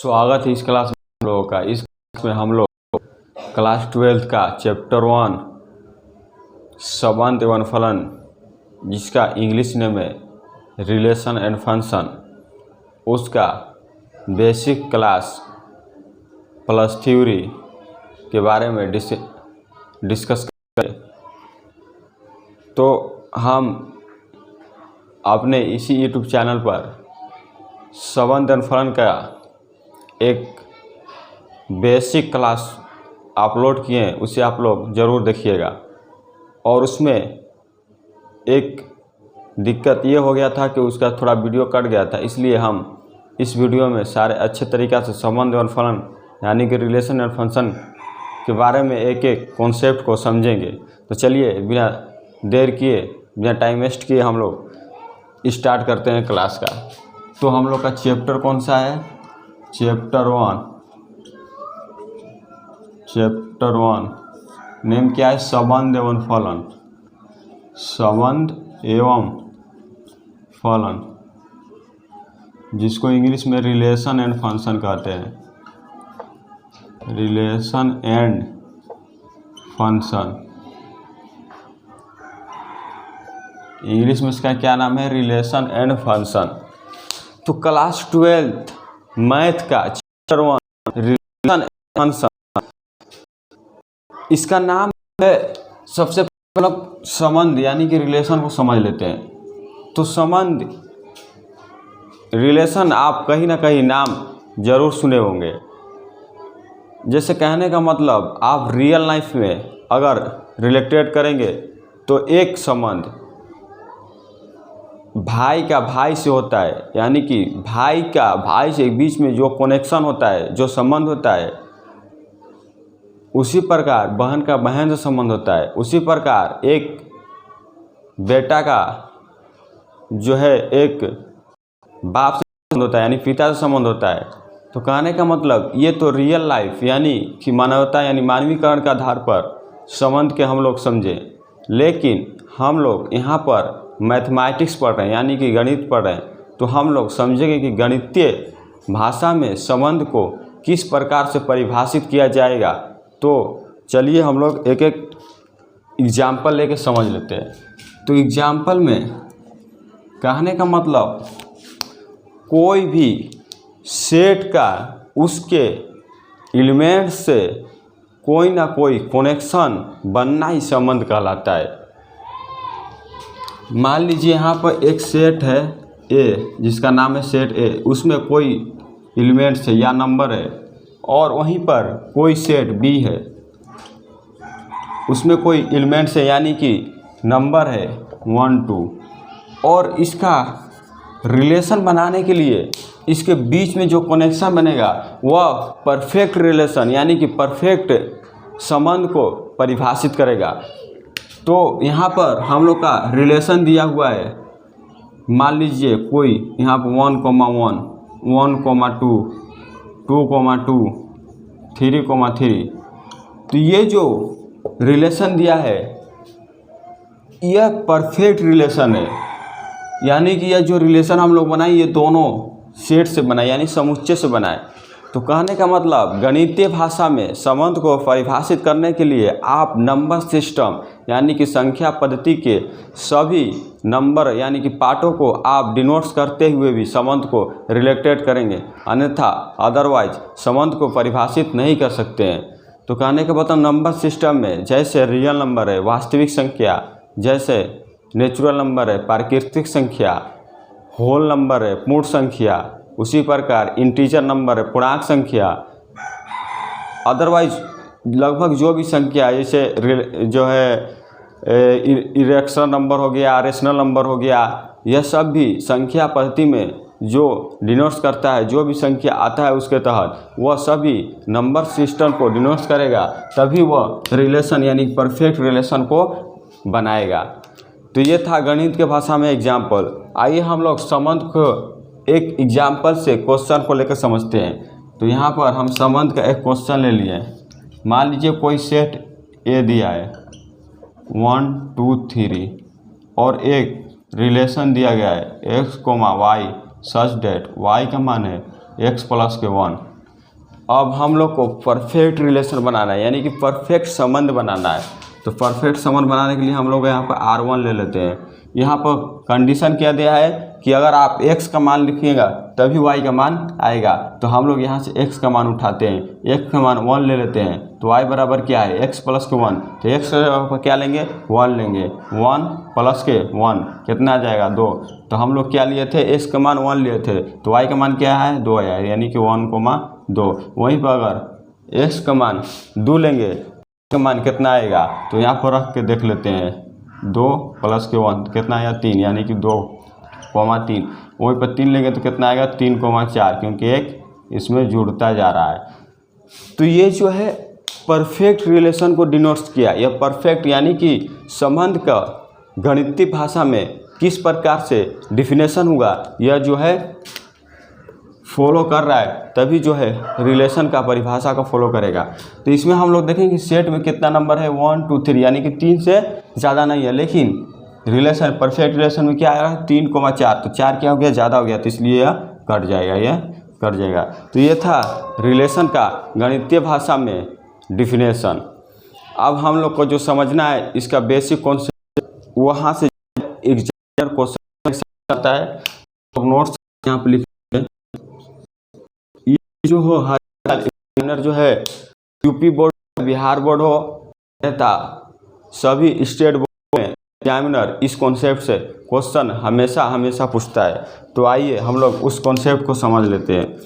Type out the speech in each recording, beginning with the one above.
स्वागत है इस क्लास में हम लोगों का। इस क्लास में हम लोग क्लास 12 का चैप्टर 1 संबंध एवं फलन, जिसका इंग्लिश नेम है रिलेशन एंड फंक्शन, उसका बेसिक क्लास प्लस थ्योरी के बारे में डिस्कस करें। तो हम अपने इसी यूट्यूब चैनल पर संबंध एवं फलन का एक बेसिक क्लास अपलोड किए हैं, उसे आप लोग ज़रूर देखिएगा। और उसमें एक दिक्कत ये हो गया था कि उसका थोड़ा वीडियो कट गया था, इसलिए हम इस वीडियो में सारे अच्छे तरीक़ा से संबंध एवं फलन यानी कि रिलेशन एंड फंक्शन के बारे में एक एक कॉन्सेप्ट को समझेंगे। तो चलिए बिना देर किए, बिना टाइम वेस्ट किए हम लोग स्टार्ट करते हैं क्लास का। तो हम लोग का चैप्टर कौन सा है? चैप्टर 1 नेम क्या है? संबंध एवं फलन। संबंध एवं फलन, जिसको इंग्लिश में रिलेशन एंड फंक्शन कहते हैं। रिलेशन एंड फंक्शन, इंग्लिश में इसका क्या नाम है? Relation and function. तो क्लास 12 मैथ का चैप्टर 1 रिलेशन एंड फंक्शन, इसका नाम है। सबसे पहले संबंध यानी कि रिलेशन को समझ लेते हैं। तो संबंध, रिलेशन आप कहीं ना कहीं नाम जरूर सुने होंगे। जैसे कहने का मतलब, आप रियल लाइफ में अगर रिलेटेड करेंगे तो एक संबंध भाई का भाई से होता है, यानी कि भाई का भाई से बीच में जो कनेक्शन होता है, जो संबंध होता है, उसी प्रकार बहन का बहन से संबंध होता है। उसी प्रकार एक बेटा का जो है एक बाप से संबंध होता है, यानी पिता से संबंध होता है। तो कहने का मतलब, ये तो रियल लाइफ यानी कि मानवता यानी मानवीकरण के आधार पर संबंध के हम लोग समझें। लेकिन हम लोग यहाँ पर मैथमेटिक्स पढ़ रहे हैं, यानी कि गणित पढ़ रहे हैं, तो हम लोग समझेंगे कि गणितीय भाषा में संबंध को किस प्रकार से परिभाषित किया जाएगा। तो चलिए हम लोग एक एक एग्जाम्पल लेके समझ लेते हैं। तो एग्जाम्पल में कहने का मतलब, कोई भी सेट का उसके एलिमेंट से कोई ना कोई कनेक्शन बनना ही संबंध कहलाता है। मान लीजिए यहाँ पर एक सेट है ए, जिसका नाम है सेट ए, उसमें कोई एलिमेंट्स है या नंबर है, और वहीं पर कोई सेट बी है, उसमें कोई एलिमेंट्स है यानी कि नंबर है 1 2, और इसका रिलेशन बनाने के लिए इसके बीच में जो कनेक्शन बनेगा वह परफेक्ट रिलेशन यानी कि परफेक्ट संबंध को परिभाषित करेगा। तो यहाँ पर हम लोग का रिलेशन दिया हुआ है। मान लीजिए कोई यहाँ पर 1, 1, 2, 2, 3, 3। तो ये जो रिलेशन दिया है यह परफेक्ट रिलेशन है, यानी कि यह जो रिलेशन हम लोग बनाए ये दोनों सेट से बनाए, यानी समुच्चय से बनाए। तो कहने का मतलब, गणितीय भाषा में संबंध को परिभाषित करने के लिए आप नंबर सिस्टम यानी कि संख्या पद्धति के सभी नंबर यानी कि पार्टों को आप डिनोट्स करते हुए भी संबंध को रिलेटेड करेंगे, अन्यथा अदरवाइज संबंध को परिभाषित नहीं कर सकते हैं। तो कहने का मतलब, नंबर सिस्टम में जैसे रियल नंबर है, वास्तविक संख्या, जैसे नेचुरल नंबर है, प्राकृतिक संख्या, होल नंबर है, पूर्ण संख्या, उसी प्रकार इंटीजर नंबर है, पूर्णांक संख्या, अदरवाइज लगभग जो भी संख्या, जैसे जो है इरेक्शनल नंबर हो गया, रेशनल नंबर हो गया, यह सब भी संख्या पद्धति में जो डिनोट्स करता है, जो भी संख्या आता है उसके तहत, वह सभी नंबर सिस्टम को डिनोट्स करेगा, तभी वह रिलेशन यानी परफेक्ट रिलेशन को बनाएगा। तो ये था गणित के भाषा में एग्जाम्पल। आइए हम लोग संबंध को एक एग्जाम्पल से क्वेश्चन को लेकर समझते हैं। तो यहाँ पर हम संबंध का एक क्वेश्चन ले लिए। मान लीजिए कोई सेट ए दिया है 1 2 3, और एक रिलेशन दिया गया है x, y सच डेट y का मान है x + 1 अब हम लोग को परफेक्ट रिलेशन बनाना है, यानी कि परफेक्ट संबंध बनाना है। तो परफेक्ट संबंध बनाने के लिए हम लोग यहाँ पर R1 ले लेते हैं। यहाँ पर कंडीशन क्या दिया है कि अगर आप x का मान लिखिएगा तभी y का मान आएगा। तो हम लोग यहाँ से x का मान उठाते हैं, x का मान 1 ले लेते हैं। तो y बराबर क्या है, x प्लस के 1। तो x पर क्या लेंगे, 1 लेंगे। 1 प्लस के 1 कितना आ जाएगा, 2। तो हम लोग क्या लिए थे, x का मान 1 लिए थे, तो y का मान क्या है, 2 है, यानी कि 1,2। वहीं पर अगर x का मान 2 लेंगे का मान कितना आएगा, तो यहाँ पर रख के देख लेते हैं। 2 प्लस के 1 कितना आया, 3, यानी कि 2,3। वहीं पर 3 लेंगे तो कितना आएगा, 3,4, क्योंकि एक इसमें जुड़ता जा रहा है। तो ये जो है परफेक्ट रिलेशन को डिनोट्स किया। यह परफेक्ट यानी कि संबंध का गणितीय भाषा में किस प्रकार से डिफिनेशन होगा, यह जो है फॉलो कर रहा है, तभी जो है रिलेशन का परिभाषा को फॉलो करेगा। तो इसमें हम लोग देखेंगे सेट में कितना नंबर है, 1 2 3, यानी कि 3 से ज़्यादा नहीं है। लेकिन रिलेशन परफेक्ट रिलेशन में क्या आएगा, 3,4। तो 4 क्या हो गया, ज़्यादा हो गया, तो इसलिए यह कट जाएगा, यह कट जाएगा। तो ये था रिलेशन का गणितीय भाषा में डिफिनेशन। अब हम लोग को जो समझना है इसका बेसिक कॉन्सेप्ट, वहाँ से एग्जामिनर क्वेश्चन आता है। तो नोट्स यहाँ पर लिख जो हो, हर एग्जामिनर जो है यूपी बोर्ड, बिहार बोर्ड हो, रहता सभी स्टेट बोर्ड में एग्जामिनर इस कॉन्सेप्ट से क्वेश्चन हमेशा पूछता है। तो आइए हम लोग उस कॉन्सेप्ट को समझ लेते हैं।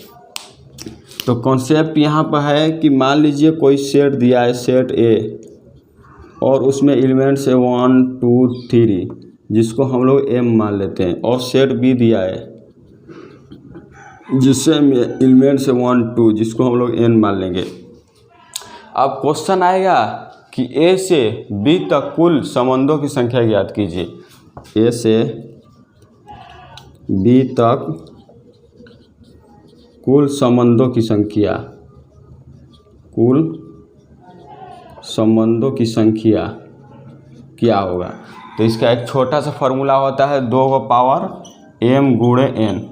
तो कॉन्सेप्ट यहाँ पर है कि मान लीजिए कोई सेट दिया है, सेट ए, और उसमें एलिमेंट्स है 1 2 3, जिसको हम लोग m मान लेते हैं, और सेट बी दिया है जिससे एलिमेंट से 1 2, जिसको हम लोग n मान लेंगे। अब क्वेश्चन आएगा कि a से b तक कुल संबंधों की संख्या ज्ञात कीजिए। a से b तक कुल संबंधों की संख्या, कुल संबंधों की संख्या क्या होगा। तो इसका एक छोटा सा फॉर्मूला होता है, 2 का पावर m गुणे n।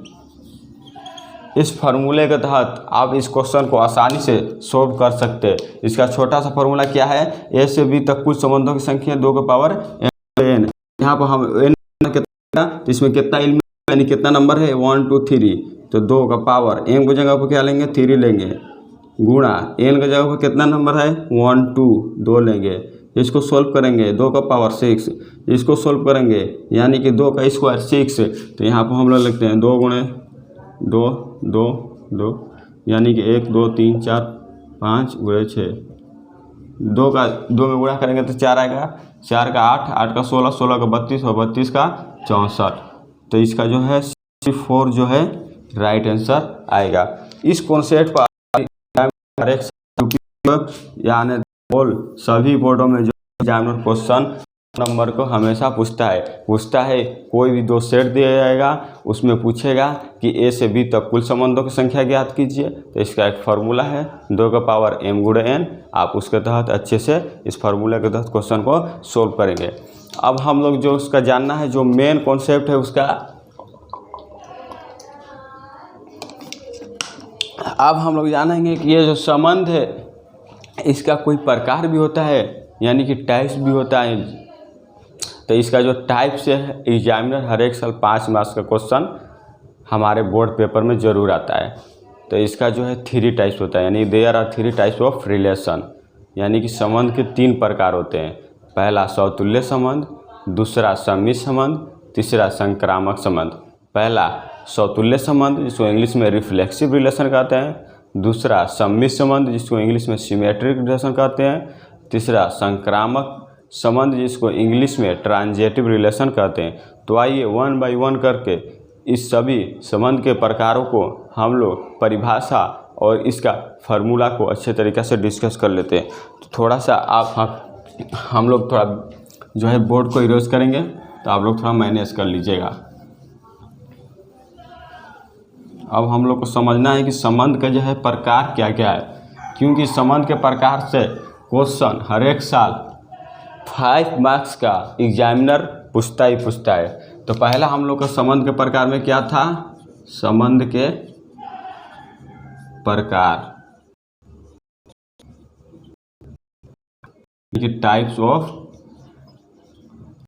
इस फार्मूले के तहत आप इस क्वेश्चन को आसानी से सॉल्व कर सकते हैं। इसका छोटा सा फार्मूला क्या है, ए से बी तक कुल संबंधों की संख्या 2 का पावर n। यहाँ पर हम n कितना, तो इसमें कितना एलिमेंट यानी कितना नंबर है, 1 2 3, तो 2 का पावर m की जगह पर क्या लेंगे, 3 लेंगे, गुणा n की जगह पर कितना नंबर है, 1 2 लेंगे। इसको सोल्व करेंगे, 2 का पावर 6, इसको सोल्व करेंगे यानी कि 2 का स्क्वायर 6। तो यहाँ पर हम लोग लिखते हैं 2 गुणे 2 2 2, यानी कि 1 2 3 4 5 गुणे 6, 2 में गुणा करेंगे तो 4 आएगा, 4 का 8, 8 का 16, 16 का 32 और 32 का 64। तो इसका जो है 4 जो है राइट आंसर आएगा। इस कॉन्सेप्ट पर यानी सभी बोर्डों में जो एग्जामिनर क्वेश्चन नंबर को हमेशा पूछता है। कोई भी 2 सेट दिया जाएगा, उसमें पूछेगा कि ए से बी तक कुल संबंधों की संख्या ज्ञात कीजिए। तो इसका एक फार्मूला है, 2 का पावर m गुणे n। आप उसके तहत अच्छे से इस फार्मूले के तहत क्वेश्चन को सोल्व करेंगे। अब हम लोग जो उसका जानना है, जो मेन कॉन्सेप्ट है उसका, अब हम लोग जानेंगे कि ये जो संबंध है इसका कोई प्रकार भी होता है, यानी कि टाइप्स भी होता है। तो इसका जो टाइप्स है, एग्जामिनर हर एक साल 5 मार्क्स का क्वेश्चन हमारे बोर्ड पेपर में ज़रूर आता है। तो इसका जो है 3 टाइप्स होता है, यानी there are 3 types of relation, यानी कि संबंध के 3 प्रकार होते हैं। पहला समतुल्य संबंध, दूसरा सम्मिश्र संबंध, तीसरा संक्रामक संबंध। पहला समतुल्य संबंध, जिसको इंग्लिश में रिफ्लेक्सिव रिलेशन कहते हैं। दूसरा सम्मिश्र संबंध, जिसको इंग्लिश में सिमेट्रिक रिलेशन कहते हैं। तीसरा संक्रामक संबंध, जिसको इंग्लिश में ट्रांजिटिव रिलेशन कहते हैं। तो आइए 1 बाय 1 करके इस सभी संबंध के प्रकारों को हम लोग परिभाषा और इसका फार्मूला को अच्छे तरीक़े से डिस्कस कर लेते हैं। तो थोड़ा सा हम लोग थोड़ा जो है बोर्ड को इरेज करेंगे, तो आप लोग थोड़ा मैनेज कर लीजिएगा। अब हम लोग को समझना है कि संबंध का जो है प्रकार क्या क्या है, क्योंकि संबंध के प्रकार से क्वेश्चन हर एक साल 5 मार्क्स का एग्जामिनर पूछता है। तो पहला हम लोग का संबंध के प्रकार में क्या था, संबंध के प्रकार। कि टाइप्स ऑफ